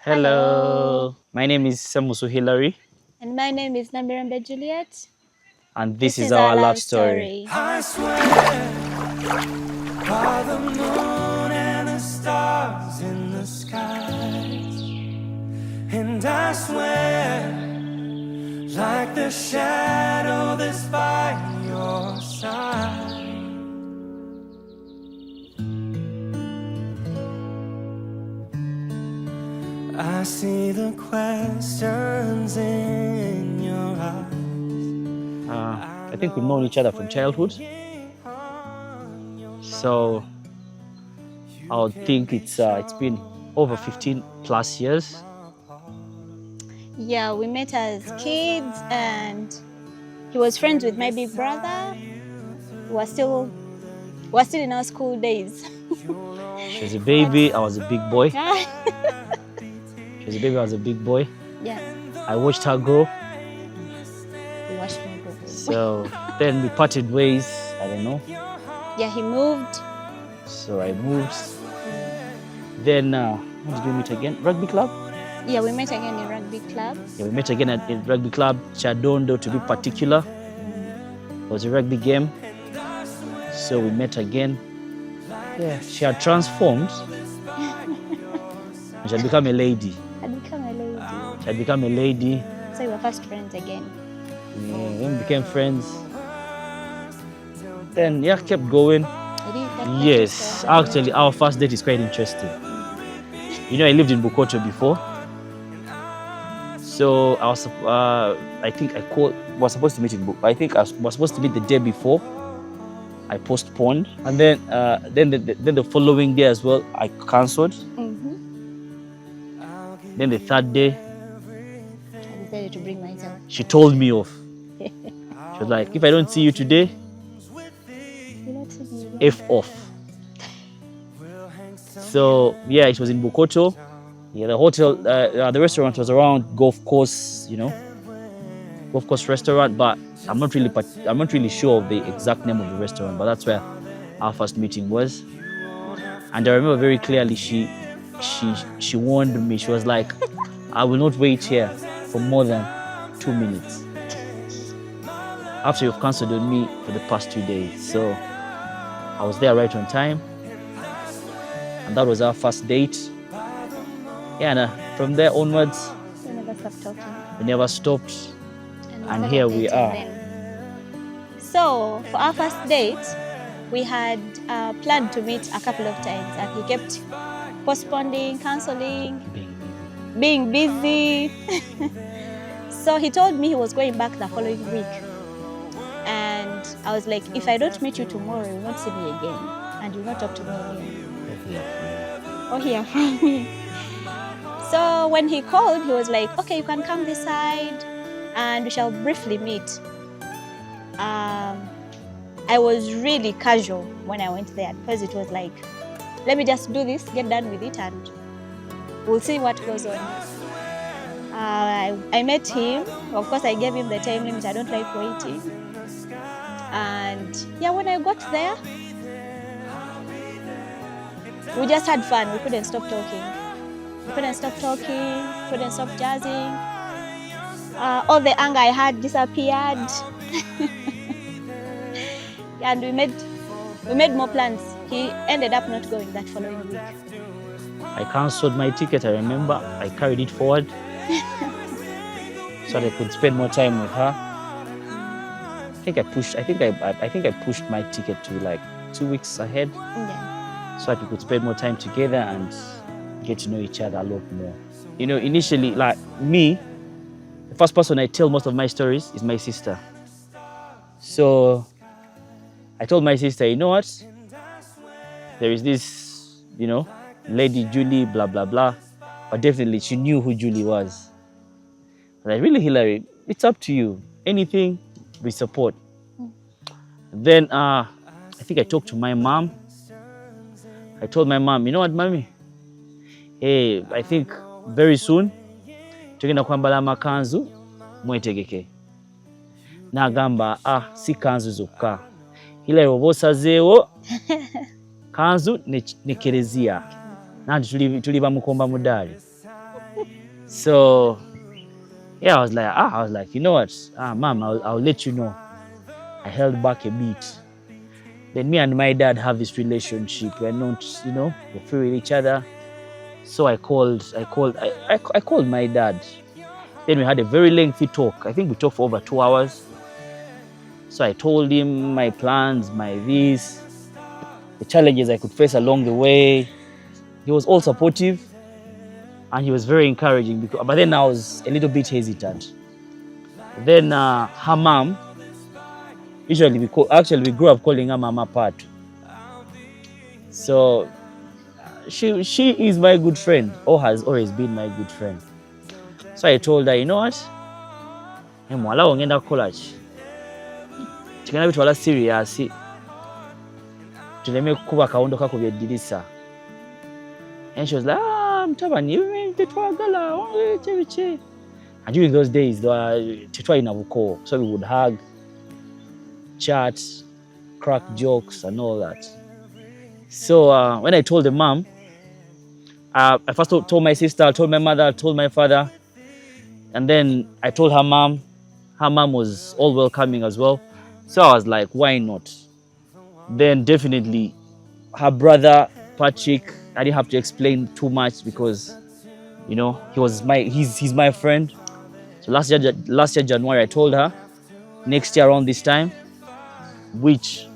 Hello. My name is Samusu Hilary. And my name is Namirambe Juliet. And this is our love story. I swear by the moon and the stars in the sky. And I swear like the shadow that's by your side. I see the questions in your eyes. I think we've known each other from childhood. So I would think it's been over 15 plus years. Yeah, we met as kids and he was friends with my big brother. We're still in our school days. She was a baby, I was a big boy. She was a baby, I was a big boy. Yes. I watched her grow. We watched me grow. So then we parted ways, I don't know. Yeah, he moved. So I moved. Then, when did we meet again? Rugby club? Yeah, we met again in rugby club. Yeah, we met again at rugby club, Chadondo to be particular. It was a rugby game. So we met again. Yeah, she had transformed. She had become a lady. She had become a lady. So we were first friends again. Yeah, then we became friends. Then, yeah, kept going. Yes, actually, our first date is quite interesting. You know, I lived in Bukoto before. So I was, I think I was supposed to meet in I think I was supposed to meet the day before. I postponed, and then the following day as well, I cancelled. Then the third day, I decided to bring myself. She told me off. She was like, if I don't see you today, F off. So yeah, it was in Bukoto. Yeah, the hotel, the restaurant was around Golf Course, you know, Golf Course restaurant. But I'm not really sure of the exact name of the restaurant. But that's where our first meeting was. And I remember very clearly, she warned me. She was like, I will not wait here for more than 2 minutes after you've cancelled on me for the past 2 days. So I was there right on time. And that was our first date. Yeah, and from there onwards, We never stopped talking. we never stopped. And here we are. So for our first date, we had planned to meet a couple of times, and he kept postponing, cancelling, being busy. So he told me he was going back the following week. And I was like, if I don't meet you tomorrow, you will not see me again. And you will not talk to me again. Or hear from me. So when he called, he was like, okay, you can come this side and we shall briefly meet. I was really casual when I went there because it was like, let me just do this, get done with it, and we'll see what goes on. I met him. Of course, I gave him the time limit. I don't like waiting. And yeah, when I got there, we just had fun. We couldn't stop talking. Couldn't stop jazzing. All the anger I had disappeared. And we made more plans. He ended up not going that following week. I cancelled my ticket, I remember. I carried it forward so that I could spend more time with her. I think I pushed my ticket to like 2 weeks ahead. Yeah. So that we could spend more time together and get to know each other a lot more. You know, initially, like me, the first person I tell most of my stories is my sister. So I told my sister, you know what? There is this, you know, lady Julie, blah, blah, blah. But definitely she knew who Julie was. Like, really, Hilary, it's up to you. Anything, we support. Then I think I talked to my mom. I told my mom, you know what, mommy? Hey, I think very soon, tugenda kwambala amakanzu mwetegeke. Nagamba, si kanzu zokka. Hilary oba osazeewo kanzu ne kerezia. Nanti tuli bamukomba mudaali. So yeah, I was like, you know what, mom, I'll let you know. I held back a bit. Then me and my dad have this relationship. We're not, we're free with each other. So I called my dad. Then we had a very lengthy talk. I think we talked for over 2 hours. So I told him my plans, the challenges I could face along the way. He was all supportive and he was very encouraging. But then I was a little bit hesitant. Then her mom, usually we grew up calling her Mama Pat. So she is my good friend, or has always been my good friend. So I told her, you know what? Mwala wongenda college. Tigana bitwala serious. Tuleme kuba kawondo kako byeddirisa. And she was like, mtabani, tetwagala, chebiche. And during those days, tetwa in Abuko. So we would hug, chat, crack jokes and all that. So when I told the mom, I first told my sister, I told my mother, I told my father. And then I told her mom. Her mom was all welcoming as well. So I was like, why not? Then definitely her brother, Patrick, I didn't have to explain too much because, he's my friend. So last year January, I told her next year around this time, which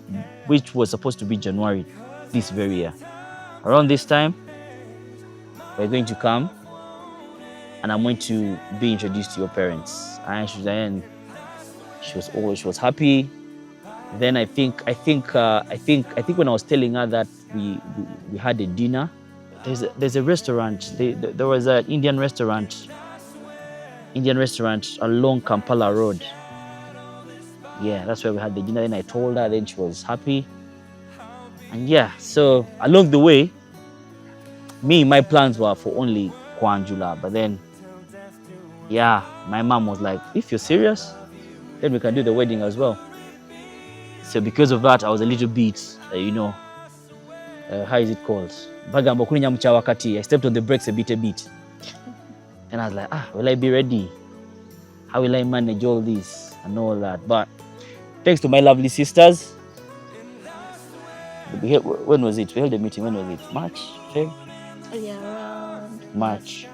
was supposed to be January this very year. Around this time, we're going to come and I'm going to be introduced to your parents. And she was happy. Then I think when I was telling her that we had a dinner, there's a restaurant. There was an Indian restaurant along Kampala Road. Yeah, that's where we had the dinner. Then I told her, then she was happy. And yeah, so along the way, my plans were for only Kwanjula, but then yeah, my mom was like, if you're serious, then we can do the wedding as well. So because of that, I was a little bit, how is it called? I stepped on the brakes a bit. And I was like, will I be ready? How will I manage all this and all that? But thanks to my lovely sisters, when was it? We held the meeting, when was it? March? Feb? Yeah, around March.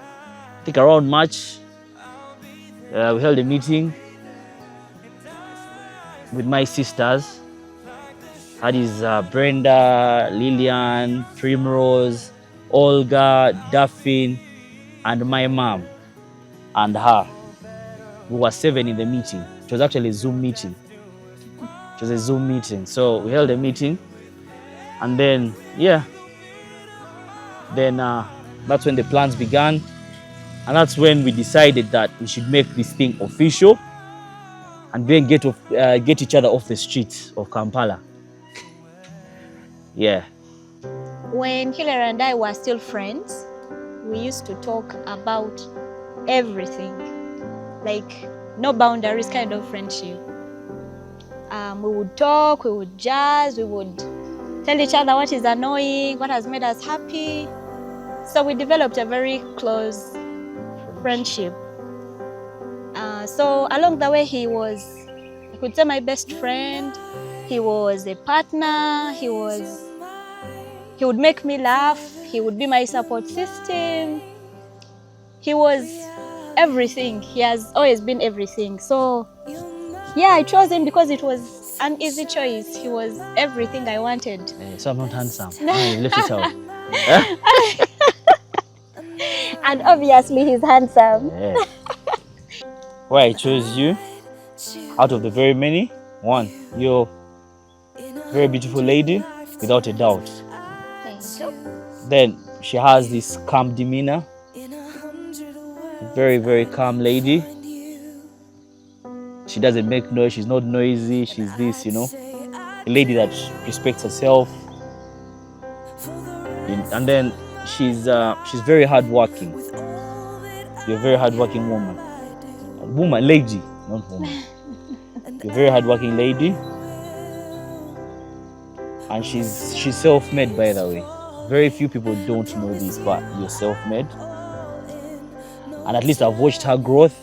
I think around March, we held a meeting with my sisters. That is Brenda, Lillian, Primrose, Olga, Daphne, and my mom and her. We were 7 in the meeting. It was actually a Zoom meeting. So we held a meeting, and then that's when the plans began, and that's when we decided that we should make this thing official, and then get each other off the streets of Kampala. Yeah. When Hilary and I were still friends, we used to talk about everything, like no boundaries kind of friendship. We would talk, we would jazz, we would tell each other what is annoying, what has made us happy. So we developed a very close friendship. So along the way, he was, I could say, my best friend. He was a partner. He would make me laugh. He would be my support system. He was everything. He has always been everything. So yeah, I chose him because it was an easy choice. He was everything I wanted. So I'm not handsome. No, you left it out. And obviously he's handsome. Yeah. Why I chose you out of the very many? One, you're a very beautiful lady, without a doubt. Thank you. Then she has this calm demeanor. Very, very calm lady. She doesn't make noise. She's not noisy. She's this, a lady that respects herself. And then she's very hardworking. You're a very hardworking woman. Lady, not woman. You're a very hardworking lady. And she's self-made, by the way. Very few people don't know this, but you're self-made. and at least I've watched her growth.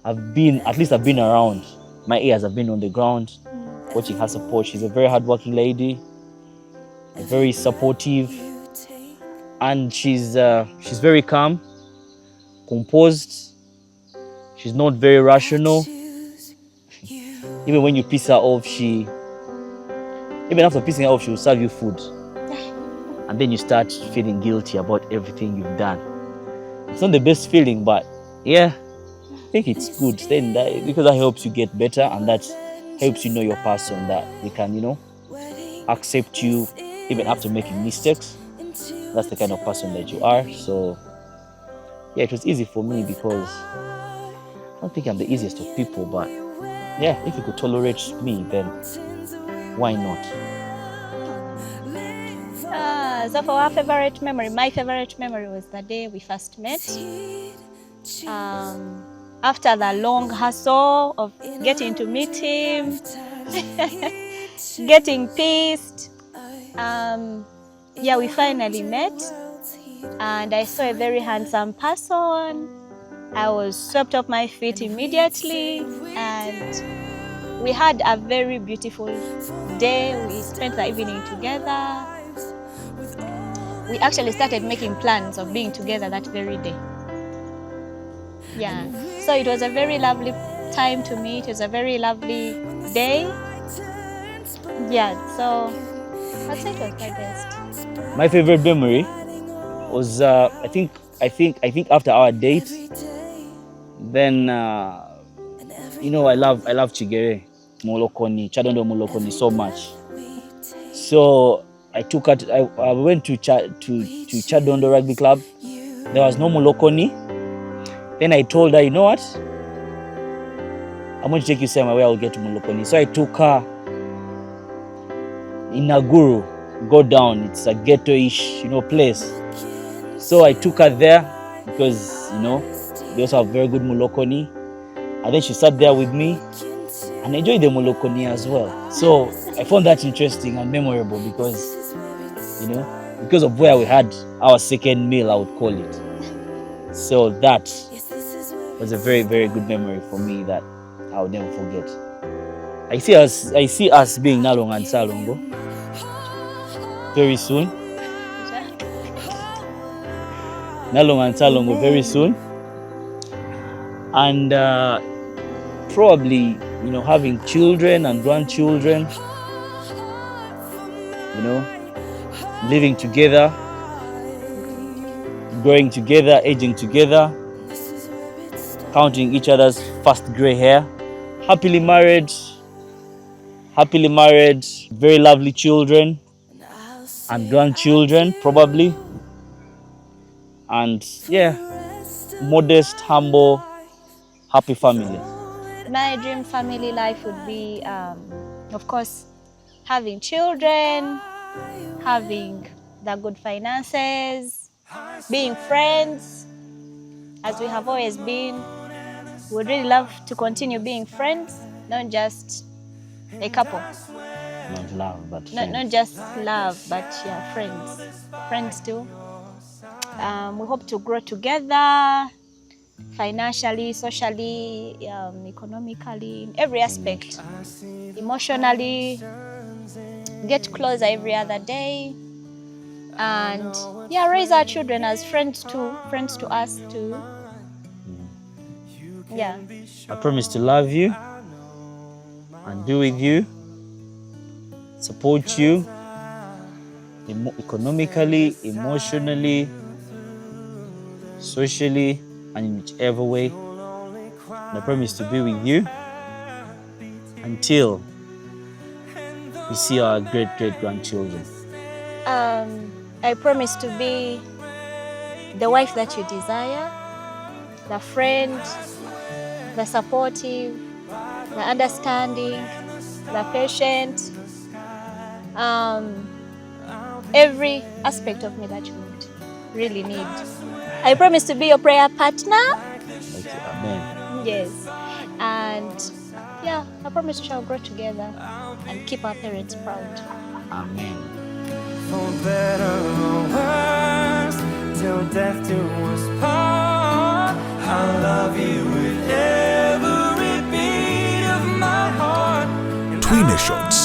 I've been around. My ears have been on the ground, watching her support. She's a very hardworking lady, very supportive, and she's very calm, composed. She's not very rational. Even when you piss her off, even after pissing her off, she will serve you food. And then you start feeling guilty about everything you've done. It's not the best feeling, but yeah, I think it's good. Then because that helps you get better, and that helps you know your person, that we can, accept you even after making mistakes. That's the kind of person that you are. So yeah, it was easy for me because I don't think I'm the easiest of people, but yeah, if you could tolerate me, then why not? So for our favorite memory, my favorite memory was the day we first met. After the long hustle of getting to meet him, getting pissed, yeah, we finally met, and I saw a very handsome person. I was swept off my feet immediately, and we had a very beautiful day. We spent the evening together. We actually started making plans of being together that very day. Yeah, so it was a very lovely time to meet. It was a very lovely day. Yeah, so I'd say it was my best. My favorite memory was I think after our date, then I love Chigere Molokoni, Chadondo Molokoni so much. So I took her. I went to Chadondo Rugby Club. There was no Molokoni. Then I told her, you know what? I'm going to take you somewhere where I'll get to Molokoni. So I took her in Naguru. Go down. It's a ghetto-ish, place. So I took her there because they also have very good Molokoni. And then she sat there with me and enjoyed the Molokoni as well. So I found that interesting and memorable because of where we had our second meal, I would call it. So that was a very, very good memory for me that I would never forget. I see us being Nalong and Salongo very soon. Nalong and Salongo very soon. And probably, having children and grandchildren, living together, growing together, aging together, counting each other's first gray hair, happily married, very lovely children and grandchildren probably, and yeah, modest, humble, happy family. My dream family life would be, of course, having children, having the good finances, being friends, as we have always been. We'd really love to continue being friends, not just a couple. Not love, but friends. Not just love, but yeah, friends. Friends too. We hope to grow together, financially, socially, economically, in every aspect. Emotionally, get closer every other day, and yeah, raise our children as friends to us too. Yeah. I promise to love you and be with you, support you economically, emotionally, socially, and in whichever way. And I promise to be with you until we see our great-great-grandchildren. I promise to be the wife that you desire, the friend, the supportive, the understanding, the patient, every aspect of me that you really need. I promise to be your prayer partner. Okay, amen. Yes. And yeah, I promise we shall grow together and keep our parents proud. Amen. For better or worse, till death do us part. love you with every beat of my heart. Tweener Shots